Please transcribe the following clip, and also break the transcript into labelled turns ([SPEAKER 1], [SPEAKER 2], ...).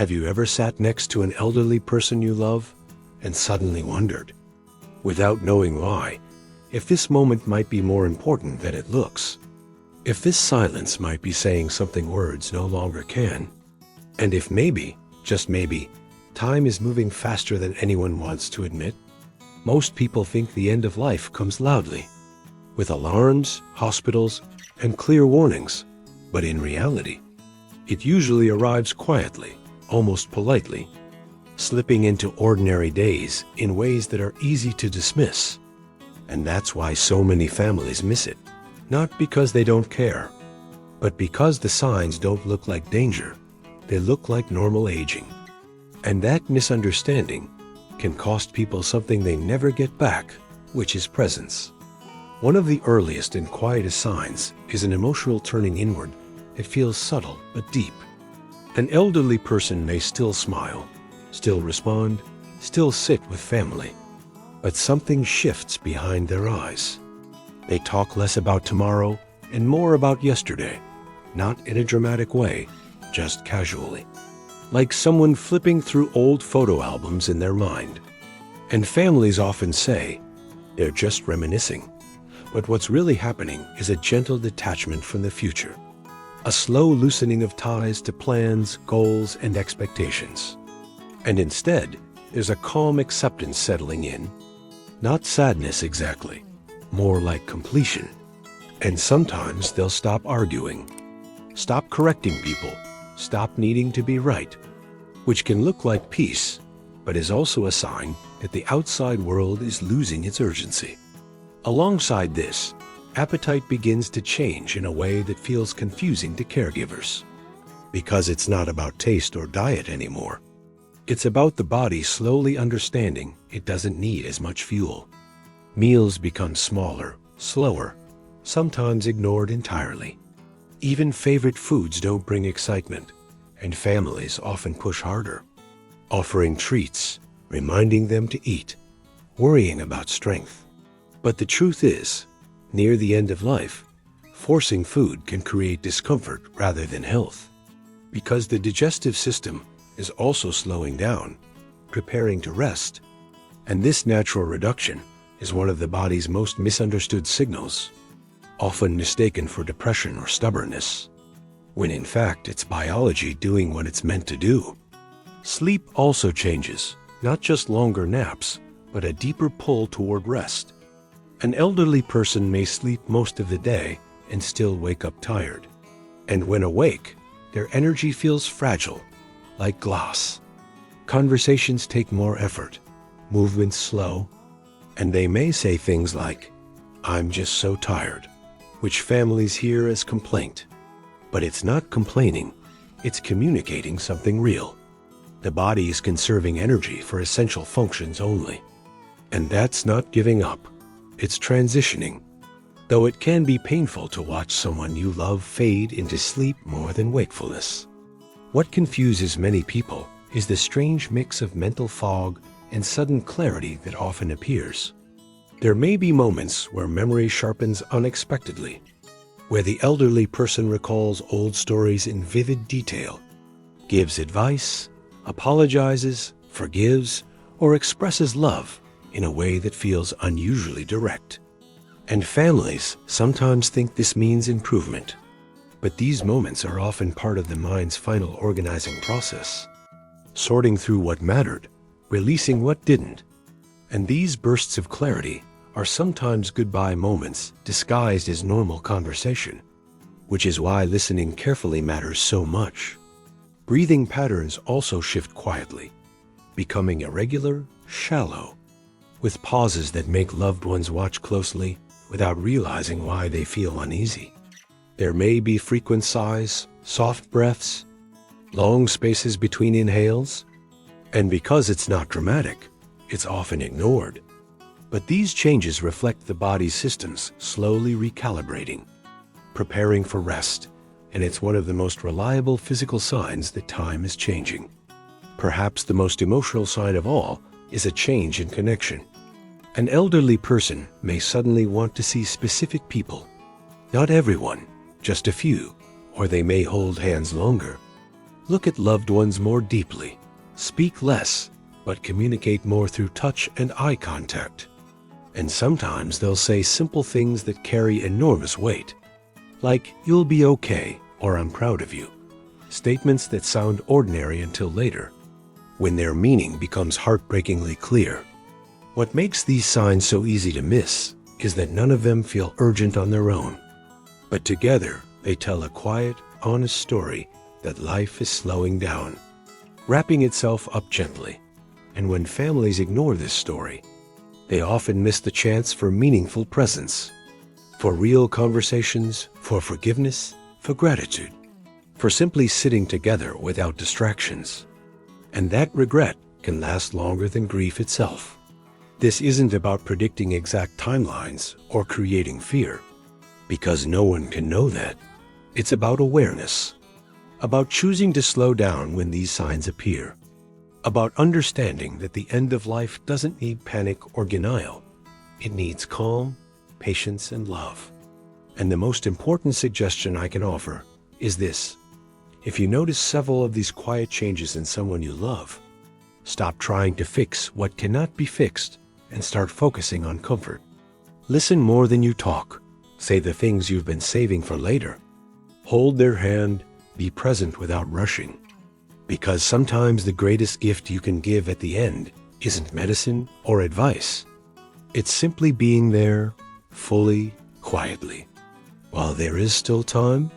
[SPEAKER 1] Have you ever sat next to an elderly person you love and suddenly wondered, without knowing why, if this moment might be more important than it looks? If this silence might be saying something words no longer can? And if maybe, just maybe, time is moving faster than anyone wants to admit? Most people think the end of life comes loudly, with alarms, hospitals, and clear warnings. But in reality, it usually arrives quietly, almost politely, slipping into ordinary days in ways that are easy to dismiss. And that's why so many families miss it, not because they don't care, but because the signs don't look like danger, they look like normal aging. And that misunderstanding can cost people something they never get back, which is presence. One of the earliest and quietest signs is an emotional turning inward. It feels subtle but deep. An elderly person may still smile, still respond, still sit with family, but something shifts behind their eyes. They talk less about tomorrow and more about yesterday, not in a dramatic way, just casually, like someone flipping through old photo albums in their mind. And families often say, they're just reminiscing. But what's really happening is a gentle detachment from the future, a slow loosening of ties to plans, goals, and expectations. And instead, there's a calm acceptance settling in. Not sadness exactly, more like completion. And sometimes they'll stop arguing, stop correcting people, stop needing to be right, which can look like peace, but is also a sign that the outside world is losing its urgency. Alongside this, appetite begins to change in a way that feels confusing to caregivers. Because it's not about taste or diet anymore. It's about the body slowly understanding it doesn't need as much fuel. Meals become smaller, slower, sometimes ignored entirely. Even favorite foods don't bring excitement, and families often push harder, offering treats, reminding them to eat, worrying about strength. But the truth is, near the end of life, forcing food can create discomfort rather than health, because the digestive system is also slowing down, preparing to rest. And this natural reduction is one of the body's most misunderstood signals, often mistaken for depression or stubbornness, when in fact it's biology doing what it's meant to do. Sleep also changes, not just longer naps, but a deeper pull toward rest. An elderly person may sleep most of the day and still wake up tired. And when awake, their energy feels fragile, like glass. Conversations take more effort, movements slow, and they may say things like, "I'm just so tired," which families hear as complaint. But it's not complaining, it's communicating something real. The body is conserving energy for essential functions only. And that's not giving up, it's transitioning. Though it can be painful to watch someone you love fade into sleep more than wakefulness. What confuses many people is the strange mix of mental fog and sudden clarity that often appears. There may be moments where memory sharpens unexpectedly, where the elderly person recalls old stories in vivid detail, gives advice, apologizes, forgives, or expresses love in a way that feels unusually direct. And families sometimes think this means improvement. But these moments are often part of the mind's final organizing process, sorting through what mattered, releasing what didn't. And these bursts of clarity are sometimes goodbye moments disguised as normal conversation, which is why listening carefully matters so much. Breathing patterns also shift quietly, becoming irregular, shallow, with pauses that make loved ones watch closely without realizing why they feel uneasy. There may be frequent sighs, soft breaths, long spaces between inhales, and because it's not dramatic, it's often ignored. But these changes reflect the body's systems slowly recalibrating, preparing for rest, and it's one of the most reliable physical signs that time is changing. Perhaps the most emotional sign of all is a change in connection. An elderly person may suddenly want to see specific people. Not everyone, just a few, or they may hold hands longer. Look at loved ones more deeply. Speak less, but communicate more through touch and eye contact. And sometimes they'll say simple things that carry enormous weight, like, "You'll be okay," or "I'm proud of you." Statements that sound ordinary until later, when their meaning becomes heartbreakingly clear. What makes these signs so easy to miss is that none of them feel urgent on their own. But together, they tell a quiet, honest story that life is slowing down, wrapping itself up gently. And when families ignore this story, they often miss the chance for meaningful presence, for real conversations, for forgiveness, for gratitude, for simply sitting together without distractions. And that regret can last longer than grief itself. This isn't about predicting exact timelines or creating fear, because no one can know that. It's about awareness, about choosing to slow down when these signs appear, about understanding that the end of life doesn't need panic or denial. It needs calm, patience, and love. And the most important suggestion I can offer is this. If you notice several of these quiet changes in someone you love, stop trying to fix what cannot be fixed and start focusing on comfort. Listen more than you talk. Say the things you've been saving for later. Hold their hand, be present without rushing. Because sometimes the greatest gift you can give at the end isn't medicine or advice. It's simply being there, fully, quietly. While there is still time,